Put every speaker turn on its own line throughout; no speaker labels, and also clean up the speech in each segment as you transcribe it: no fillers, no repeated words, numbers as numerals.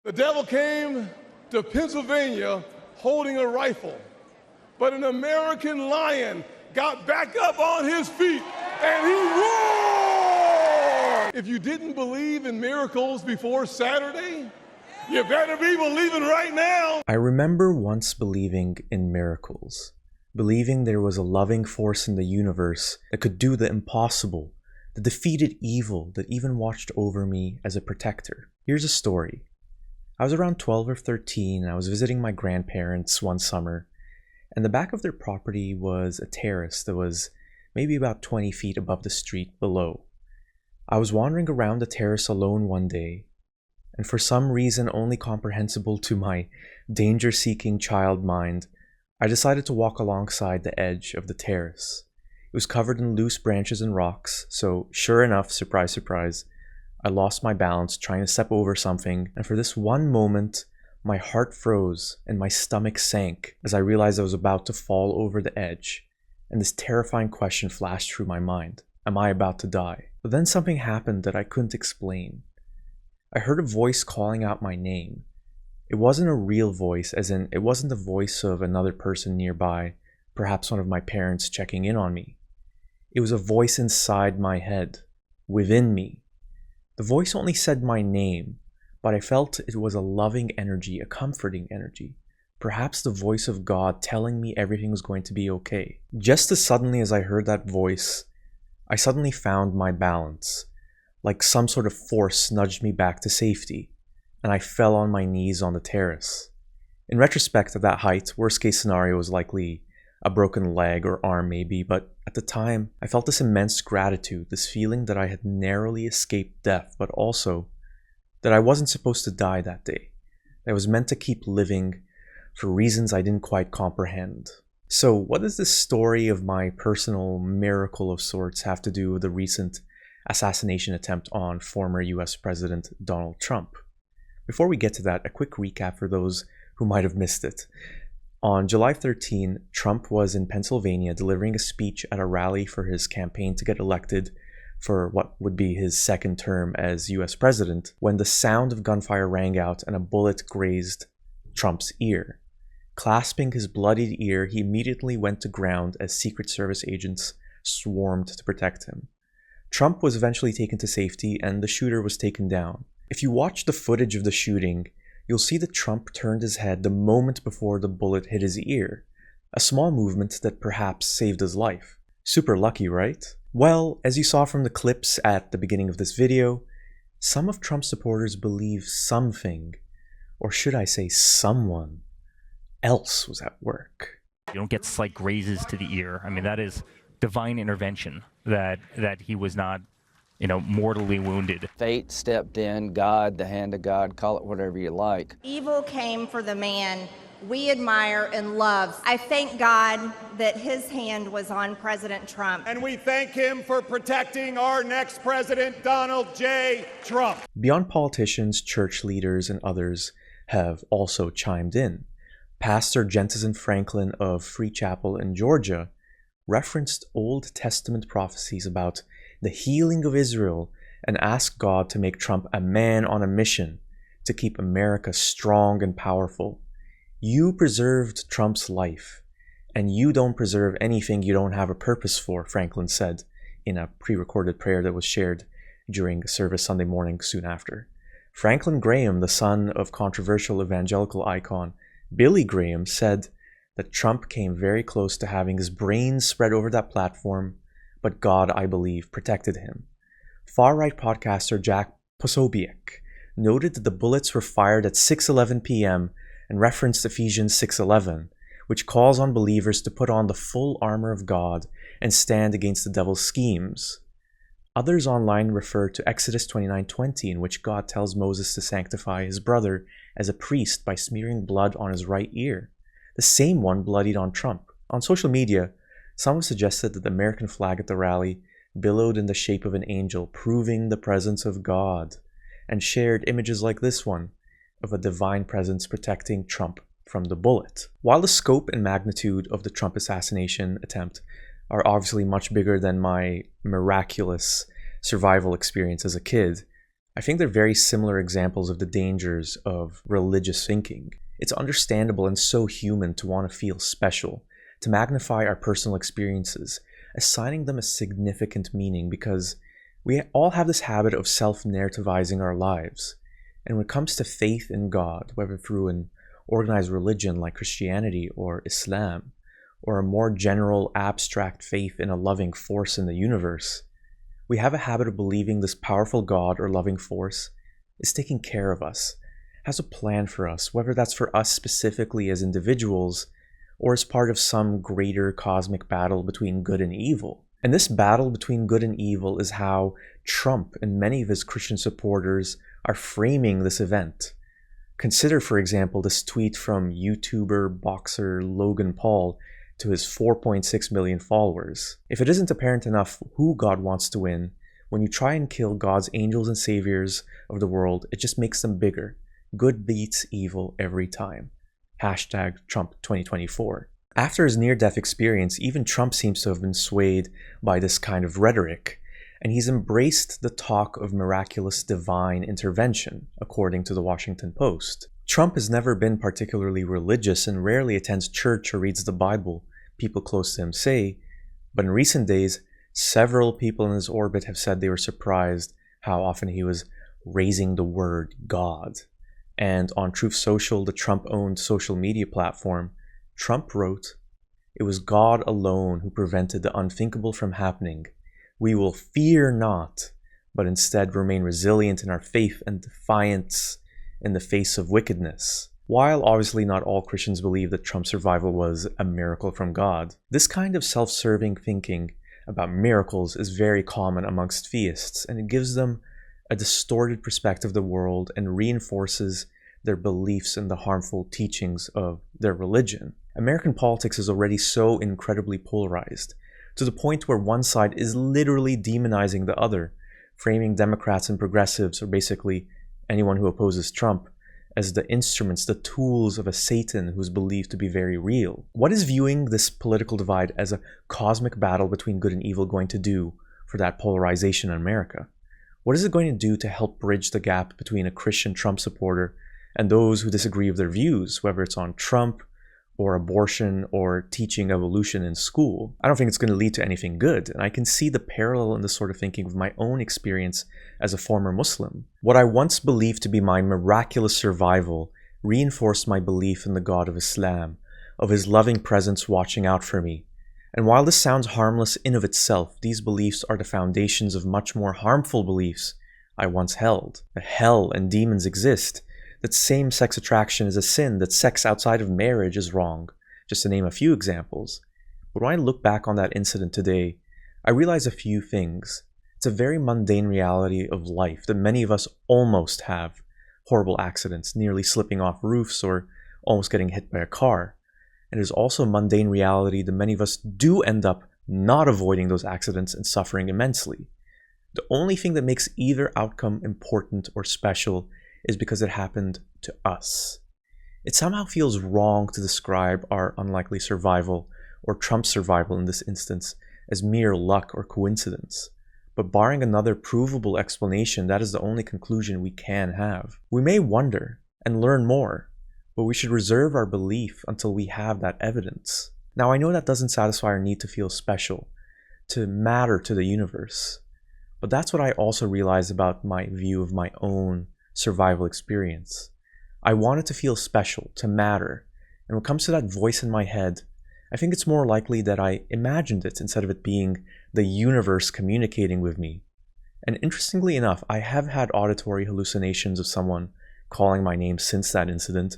The devil came to Pennsylvania holding a rifle, but an American lion got back up on his feet and he roared! If you didn't believe in miracles before Saturday, you better be believing right now.
I remember once believing in miracles, believing there was a loving force in the universe that could do the impossible, that defeated evil, that even watched over me as a protector. Here's a story. I was around 12 or 13 and I was visiting my grandparents one summer, and the back of their property was a terrace that was maybe about 20 feet above the street below. I was wandering around the terrace alone one day, and for some reason only comprehensible to my danger-seeking child mind, I decided to walk alongside the edge of the terrace. It was covered in loose branches and rocks, so sure enough, surprise, surprise, I lost my balance trying to step over something, and for this one moment, my heart froze and my stomach sank as I realized I was about to fall over the edge, and this terrifying question flashed through my mind. Am I about to die? But then something happened that I couldn't explain. I heard a voice calling out my name. It wasn't a real voice, as in it wasn't the voice of another person nearby, perhaps one of my parents checking in on me. It was a voice inside my head, within me. The voice only said my name, but I felt it was a loving energy, a comforting energy. Perhaps the voice of God telling me everything was going to be okay. Just as suddenly as I heard that voice, I suddenly found my balance. Like some sort of force nudged me back to safety, and I fell on my knees on the terrace. In retrospect, at that height, worst case scenario was likely a broken leg or arm maybe, but at the time, I felt this immense gratitude, this feeling that I had narrowly escaped death, but also that I wasn't supposed to die that day. That I was meant to keep living for reasons I didn't quite comprehend. So what does this story of my personal miracle of sorts have to do with the recent assassination attempt on former US President Donald Trump? Before we get to that, a quick recap for those who might have missed it. On July 13, Trump was in Pennsylvania delivering a speech at a rally for his campaign to get elected for what would be his second term as US president, when the sound of gunfire rang out and a bullet grazed Trump's ear. Clasping his bloodied ear, he immediately went to ground as Secret Service agents swarmed to protect him. Trump was eventually taken to safety and the shooter was taken down. If you watch the footage of the shooting, you'll see that Trump turned his head the moment before the bullet hit his ear, a small movement that perhaps saved his life. Super lucky, right? Well, as you saw from the clips at the beginning of this video, some of Trump's supporters believe something, or should I say someone, else was at work.
You don't get slight grazes to the ear. I mean, that is divine intervention, that he was not, mortally wounded.
Fate stepped in, God, the hand of God, call it whatever you like.
Evil came for the man we admire and love. I thank God that his hand was on President Trump.
And we thank him for protecting our next president, Donald J. Trump.
Beyond politicians, church leaders, and others have also chimed in. Pastor Jentizen Franklin of Free Chapel in Georgia referenced Old Testament prophecies about the healing of Israel and asked God to make Trump a man on a mission to keep America strong and powerful. You preserved Trump's life, and you don't preserve anything you don't have a purpose for, Franklin said in a pre-recorded prayer that was shared during service Sunday morning soon after. Franklin Graham, the son of controversial evangelical icon Billy Graham, said that Trump came very close to having his brains spread over that platform, but God, I believe, protected him. Far-right podcaster Jack Posobiec noted that the bullets were fired at 6:11 p.m. and referenced Ephesians 6:11, which calls on believers to put on the full armor of God and stand against the devil's schemes. Others online refer to Exodus 29:20, in which God tells Moses to sanctify his brother as a priest by smearing blood on his right ear, the same one bloodied on Trump. On social media, some have suggested that the American flag at the rally billowed in the shape of an angel, proving the presence of God, and shared images like this one of a divine presence protecting Trump from the bullet. While the scope and magnitude of the Trump assassination attempt are obviously much bigger than my miraculous survival experience as a kid, I think they're very similar examples of the dangers of religious thinking. It's understandable and so human to want to feel special, to magnify our personal experiences, assigning them a significant meaning, because we all have this habit of self-narrativizing our lives. And when it comes to faith in God, whether through an organized religion like Christianity or Islam, or a more general abstract faith in a loving force in the universe, we have a habit of believing this powerful God or loving force is taking care of us, has a plan for us, whether that's for us specifically as individuals or as part of some greater cosmic battle between good and evil. And this battle between good and evil is how Trump and many of his Christian supporters are framing this event. Consider, for example, this tweet from YouTuber boxer Logan Paul to his 4.6 million followers. If it isn't apparent enough who God wants to win, when you try and kill God's angels and saviors of the world, it just makes them bigger. Good beats evil every time. Hashtag Trump 2024. After his near-death experience, even Trump seems to have been swayed by this kind of rhetoric, and he's embraced the talk of miraculous divine intervention, according to the Washington Post. Trump has never been particularly religious and rarely attends church or reads the Bible, people close to him say, but in recent days, several people in his orbit have said they were surprised how often he was raising the word God. And on Truth Social, the Trump-owned social media platform, Trump wrote, "It was God alone who prevented the unthinkable from happening. We will fear not, but instead remain resilient in our faith and defiance in the face of wickedness." While obviously not all Christians believe that Trump's survival was a miracle from God, this kind of self-serving thinking about miracles is very common amongst theists, and it gives them a distorted perspective of the world and reinforces their beliefs in the harmful teachings of their religion. American politics is already so incredibly polarized, to the point where one side is literally demonizing the other, framing Democrats and progressives, or basically anyone who opposes Trump, as the instruments, the tools of a Satan who's believed to be very real. What is viewing this political divide as a cosmic battle between good and evil going to do for that polarization in America? What is it going to do to help bridge the gap between a Christian Trump supporter and those who disagree with their views, whether it's on Trump or abortion or teaching evolution in school? I don't think it's going to lead to anything good, and I can see the parallel in this sort of thinking with my own experience as a former Muslim. What I once believed to be my miraculous survival reinforced my belief in the God of Islam, of his loving presence watching out for me. And while this sounds harmless in of itself, these beliefs are the foundations of much more harmful beliefs I once held. That hell and demons exist, that same-sex attraction is a sin, that sex outside of marriage is wrong, just to name a few examples. But when I look back on that incident today, I realize a few things. It's a very mundane reality of life that many of us almost have. Horrible accidents, nearly slipping off roofs, or almost getting hit by a car. And it is also a mundane reality that many of us do end up not avoiding those accidents and suffering immensely. The only thing that makes either outcome important or special is because it happened to us. It somehow feels wrong to describe our unlikely survival, or Trump's survival in this instance, as mere luck or coincidence. But barring another provable explanation, that is the only conclusion we can have. We may wonder and learn more, but we should reserve our belief until we have that evidence. Now, I know that doesn't satisfy our need to feel special, to matter to the universe, but that's what I also realized about my view of my own survival experience. I wanted to feel special, to matter, and when it comes to that voice in my head, I think it's more likely that I imagined it instead of it being the universe communicating with me. And interestingly enough, I have had auditory hallucinations of someone calling my name since that incident,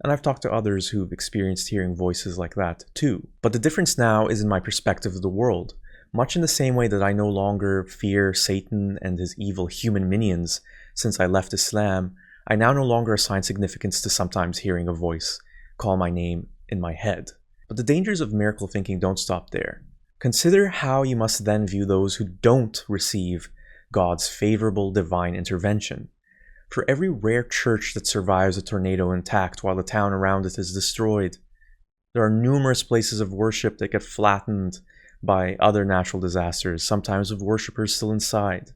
and I've talked to others who've experienced hearing voices like that too. But the difference now is in my perspective of the world. Much in the same way that I no longer fear Satan and his evil human minions since I left Islam, I now no longer assign significance to sometimes hearing a voice call my name in my head. But the dangers of miracle thinking don't stop there. Consider how you must then view those who don't receive God's favorable divine intervention. For every rare church that survives a tornado intact while the town around it is destroyed, there are numerous places of worship that get flattened by other natural disasters, sometimes with worshippers still inside.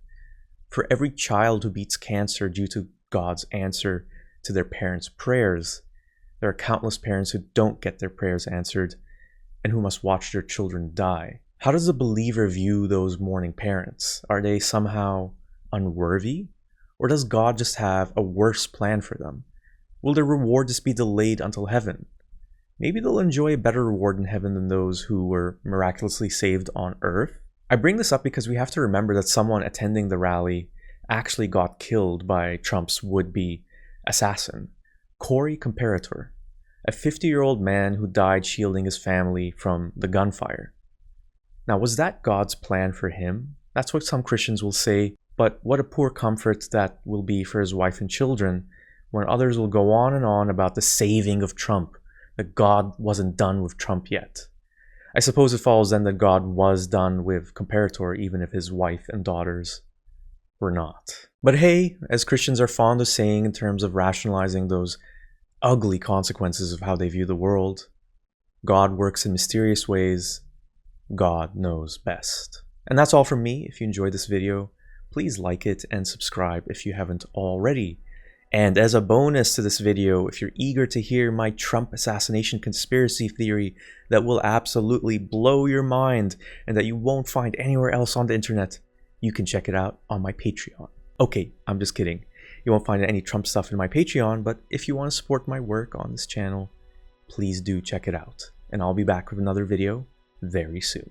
For every child who beats cancer due to God's answer to their parents' prayers, there are countless parents who don't get their prayers answered and who must watch their children die. How does a believer view those mourning parents? Are they somehow unworthy? Or does God just have a worse plan for them? Will their reward just be delayed until heaven? Maybe they'll enjoy a better reward in heaven than those who were miraculously saved on earth. I bring this up because we have to remember that someone attending the rally actually got killed by Trump's would-be assassin, Corey Comparator, a 50-year-old man who died shielding his family from the gunfire. Now, was that God's plan for him? That's what some Christians will say, but what a poor comfort that will be for his wife and children when others will go on and on about the saving of Trump, that God wasn't done with Trump yet. I suppose it follows then that God was done with Comparator, even if his wife and daughters were not. But hey, as Christians are fond of saying in terms of rationalizing those ugly consequences of how they view the world, God works in mysterious ways. God knows best. And that's all from me. If you enjoyed this video, please like it and subscribe if you haven't already. And as a bonus to this video, if you're eager to hear my Trump assassination conspiracy theory that will absolutely blow your mind and that you won't find anywhere else on the internet, you can check it out on my Patreon. Okay, I'm just kidding. You won't find any Trump stuff in my Patreon, but if you want to support my work on this channel, please do check it out. And I'll be back with another video very soon.